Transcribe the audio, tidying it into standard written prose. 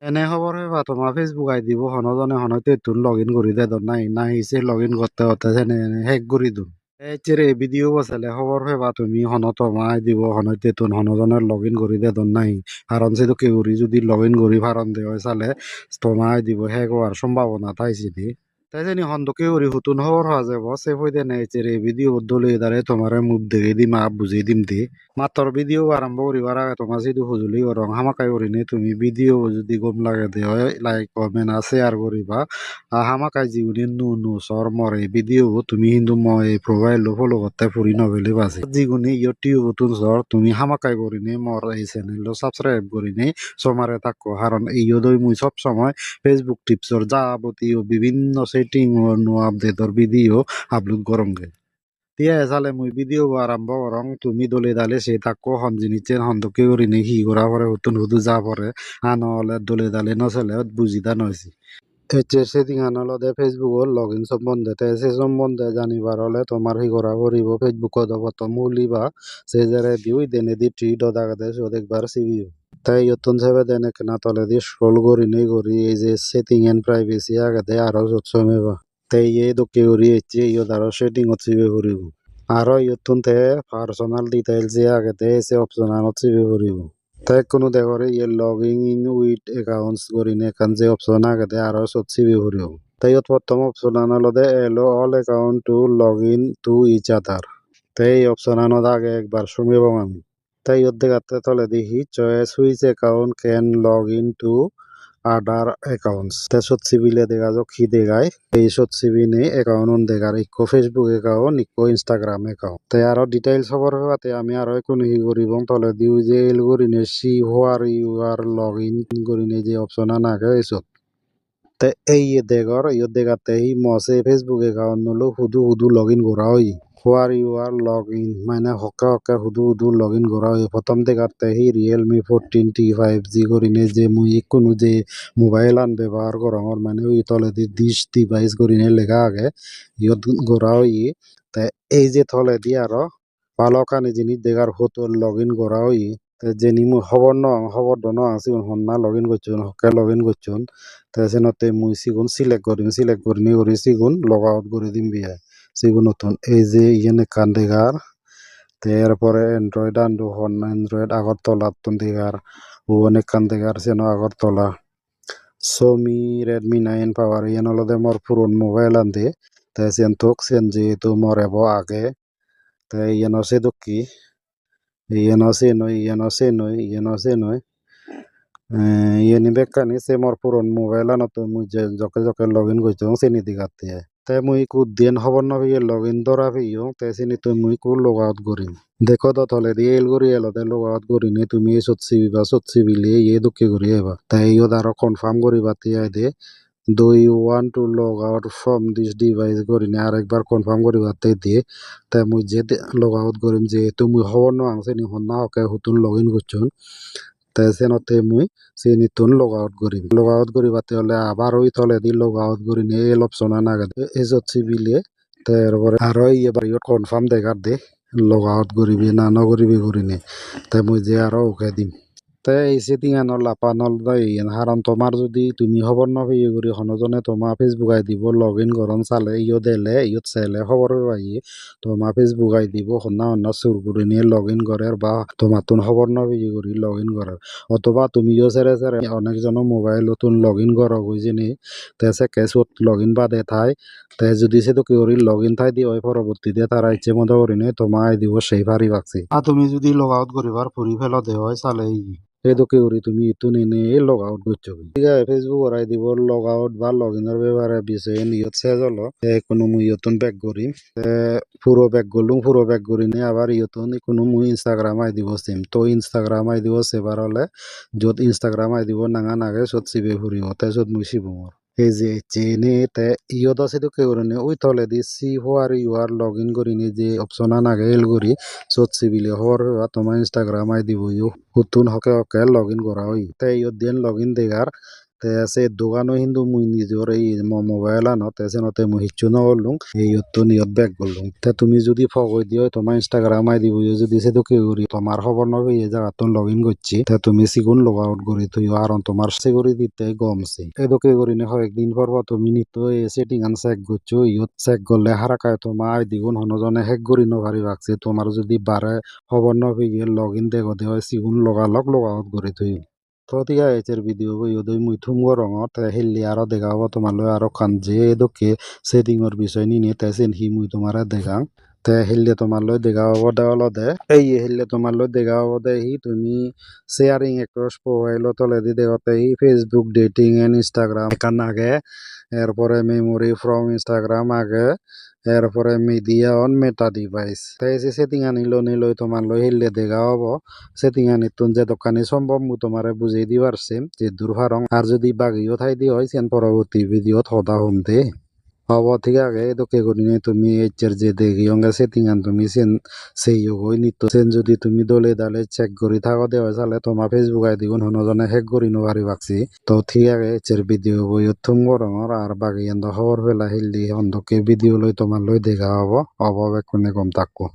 এনে খবর হইবা তোমার ফেসবুক আইডি হনজনে হনতে তুন লগ ইন করি দে নাই নাই সে লগ ইন করতে করতে সেনে হেক করি দুন এই চেরে ভিডিও বসালে খবর হইবা তুমি হন তোমা দিব হনতে তুন হনজনের লগ ইন করি দে নাই কারণ সে তো কেউ যদি লগ ইন করি ফারন দে হয় চালে তোমায় দিব হেক হওয়ার সম্ভাবনা থাইছি দি তাই জানি হন্দকে ওরি হুতুন খবর হওয়া যাব সে হইতে নাই চেরে ভিডিও দলে দাঁড়ে তোমার মুখ দেখে দিম আপ বুঝিয়ে দিম দি মাত্র ভিডিও আরম্ভ করিবার আগে তোমার যদি হুজুলি করং হামাকাই করিনে তুমি ভিডিও যদি গম লাগে দে হয় লাইক কমেন্ট শেয়ার করিবা হামাকাই জিগুনি নু নু সর মরে ভিডিও তুমি কিন্তু মই প্রোফাইল ফলো করতে ফুরি নবেলে বাসে জিগুনি ইউটিউব তুন সর তুমি হামাকাই করিনে মর এই চ্যানেল সাবস্ক্রাইব করিনে সমারে থাকো কারণ এই দই মুই সব সময় ফেসবুক টিপসর যাবতীয় বিভিন্ন সেটিং নো আপডেটর ভিডিও আপলোড করঙ্গে তিয়া এসালে মুই ভিডিও আরম্ভ করং তুমি দলে দালে সে তাকো হনজিনিচেন হন্দকে উরিনে হি করা পরে হুতুন হুদু যা পরে আনলে দলে দালে নচলে বুঝিতা নয়সি এচে সেটিং আনলদে ফেসবুকর লগ ইন সম্বন্ধে তে সে সম্বন্ধে জানিবার হলে তোমার হি করা করিব ফেসবুকত প্রথম উলিবা সে যারে দিউ দেনে দি ট্রি দদাগাতে সো দেখবার সিবিও তাই ইয়তন সেবে দেনে কেনা তলে দি স্ক্রল করি নেই করি এই যে সেটিং এন্ড প্রাইভেসি আগাতে আরো সচ্ছমেবা তাই এই দোকে করি এচে ইয়ত আরো সেটিং হচ্ছিবে করিব আরো ইয়তুনতে পার্সোনাল ডিটেইলস আগেতে এসে অপশন আনত চিপে পড়িব তাই কোনো দেখরে ইয়ে লগিং ইন উইথ অ্যাকাউন্টস করিনে এখান যে অপশন আগেতে আরো সব চিপে পড়িব তাই ইয়ত প্রথম অপশন আনলদে এলো all account to log in to each other তাই এই অপশন আনত আগে একবার শুনিব আমি তাই ইয়ত দেখাতে তলে দেখি choice which account can log in to other accounts তে সচ্ছিবিলে দেখা যাক কি দেখায় এই সচ্ছিবিনে অ্যাকাউন্ট দেখার ইকো ফেসবুক অ্যাকাউন্ট ইকো ইনস্টাগ্রাম অ্যাকাউন্ট তাই আরো ডিটেইলস খবর পাতে আমি আরো কোনো হি করিব তলে দিও যে এল করিনে see where you are log in করিনে যে অপশন আগে এসব তে এই দেগর ইয়ে দেখাতে হি মসে ফেসবুক অ্যাকাউন্ট নলো হুদু হুদু লগ ইন করা হই where you are log in মানে হকা হকা হুদু হুদু লগ ইন করা হয় প্রথম দেখাতে হি রিয়েলমি 14T5G করিনে যে মুই কোনো যে মোবাইল আন ব্যবহার করঙর মানে ওই তলেদি ডিশ ডিভাইস করিনে লেখা আগে ইয়ত করা হই তে এই যে তলেদি আরো ভালো কানি জিনিস দেখার হতো লগ ইন করা হই যেনি মুই খবর দনো আছি হন্না লগ ইন করছুন হকে লগ ইন করছুন তাইসেনতে মুই সিগুন সিলেক্ট করি করি সিগুন লগ আউট করে দিম বিয়া সিগুন নতুন এই যে ইয়েনে কান দেখার এরপরে অ্যান্ড্রয়েড আন্ডু হন অ্যান্ড্রয়েড আগরতলা তুন দেখার ও অনেক কান দেখার সেন আগরতলা সোমি রেডমি 9 পাওয়ার ইয়ান হলদে মোর পুরন মোবাইল আনতে তাই সেন তোক সেন যেহেতু মোর এব আগে তাই ইয়ান সে দক্ষি ইয়ান সে নই ইয়ে বেকানি সে মোর পুরন মোবাইল আনত মুই যে জকে জকে লগ ইন করছো চিনি দিঘাতে তাই মুই কু দিন খবর না পেয়ে লগ ইন ধরা পেয়েও তাই চিনি তুই মুই কু লগ আউট করিম দেখো তো তলে দিয়ে এল করি এলতে লগ আউট করিনি তুমি এই সচ্ছি বিলে ইয়ে দুঃখে করি এবার তাই ইয়ে আরো কনফার্ম করিবা তিয়াই দে do you want to log out from this device করিনি আরেকবার কনফার্ম করিবা তাই দিয়ে তাই মুই যে লগ আউট করিম যেহেতু মুই খবর না আনছে নি হন্না হকে হুতুন লগ ইন করছুন তাই সেনতে মুই সে নিতুন লগ আউট করিম লগ আউট করিবাতে হলে আবার ওই তলে দি লগ আউট করি নিয়ে এল অপশন আগে এজত বিলে তারপরে আরো এবার কনফার্ম দেখার দে লগ আউট করিবি না নকরিবি করিনি তাই মুই যে আরো ওকে দিম তাই এই সেটিং আনল লাপানল দাই হারান তোমার যদি তুমি খবর না পেয়ে করি হনজনে তোমার ফেসবুক আই দিব লগ ইন করন চালে ইয় দেলে ইয়ত চাইলে খবর পাই তোমার ফেসবুক আই দিব হন্না হন্না সুর করে নিয়ে লগ ইন করার বা তোমার তুন খবর না পেয়ে করি লগ ইন করার অথবা তুমিও সেরে সেরে অনেকজনের মোবাইল নতুন লগ ইন করা হয়েছে নি সে কেসত লগ ইন বাদে থাই তাই যদি সে তো কেউ লগ ইন থাই দিয়ে ওই পরবর্তীতে তারা ইচ্ছে মতো করি নে তোমার আই দিব সেই ভারি বাকছি আর তুমি যদি লগ আউট করিবার ফুরি ফেল দে হয় চালে সেইটো কি করি তুমি ইটো নিনে লগ আউট করছো ঠিক আছে ফেসবুক করাই দিব লগ আউট বা লগ ইনের ব্যাপারে বিষয়ে নিয়ত শেষ হলো কোনো মুই ইয়তন ব্যাক করি পুরো ব্যাক করি নি আবার ইয়তন কোনো মুই ইনস্টাগ্রাম আই দিব সেম তো ইনস্টাগ্রাম আই দিব সেবার হলে যত ইনস্টাগ্রাম আই দিব নাঙা নাগে সত চিবে ফুরিব তাই সত মুই চিব মোৰ এই যে চেনে তে ইয়ত আছে তো কে করিনি ওই তলে দি see where you are log in করিনি যে অপশন আগে এল করি সত চিবিলে হওয়ার তোমার ইনস্টাগ্রাম আই দিব ইউ হুতুন হকে হকে লগ ইন করা হই তাই ইয়ত দিন লগ ইন দেগার তে আছে দোকানও কিন্তু মুই নিজর এই মোবাইল আনত এসেনতে মুই হিচ্ছু নগরলুম এই তো নিয়ত ব্যাক করলুম তে তুমি যদি ফগই দিও তোমার ইনস্টাগ্রাম আইডি বুঝে যদি সে তো কেউ করি তোমার খবর নবে এই জায়গা তো লগ ইন করছি তে তুমি সিগুন লগ আউট করি থইও আর তোমার সিকিউরিটিতে কমছে এদকে করি না কয়েকদিন পর তুমি নিত এই সেটিং আন চেক করছো ইয়ত চেক করলে হারাকায় তোমার আইডি গুণ হনজনে হেক করি নভারি রাখছে তোমার যদি বারে খবর নবে গিয়ে লগ ইন দেখো দেওয়া সিগুন লগ আউট করে থই তো ঠিক আছে ভিডিও বই ওদই মুই থুম রঙত হেললি আরো দেখাবো তোমালৈ আরো খান যে এদকে সেটিংর বিষয় নিয়ে তেছেন হি মুই তোমারে দেখাং তে হেললে তোমালৈ দেখা হব দেওয়াল দে এই হেললে তোমালৈ দেখা হব দে হি তুমি শেয়ারিং একটস প্রোফাইল তলেদি দেখতে হি ফেসবুক ডেটিং এন্ড ইনস্টাগ্রাম এখান আগে এরপরে মেমোরি ফ্রম ইনস্টাগ্রাম আগে এরপরে মিডিয়া অন মেটা ডিভাইস তাই যে সেটিং নিল তোমার লই হেললে দেখা হব সেটিং আনিতুন যে দোকানি সম্ভব মু তোমারে বুঝাই দি পারছি যে দূরভারং আর যদি বাগিও ঠাই দি হয় সেন পরবর্তী ভিডিওত হদা হম দে হব ঠিক আছে এদকে করি তুমি এইচের যে দেখি অঙ্গা সেটিং আন তুমি সেন সেই হই নিত সেন যদি তুমি দলে দালে চেক করি থাকো দেওয়া চালে তোমার ফেসবুক আইডি গুণ হনজনে হেক করি নভারি বাকছি তো ঠিক আছে এইচের ভিডিও বই থুম গরমর আর বাকি এন্দ খবর পেলা হিলদি অন্ধকে ভিডিও লই তোমার লই দেখা হব অভাব কোনে কম থাকবো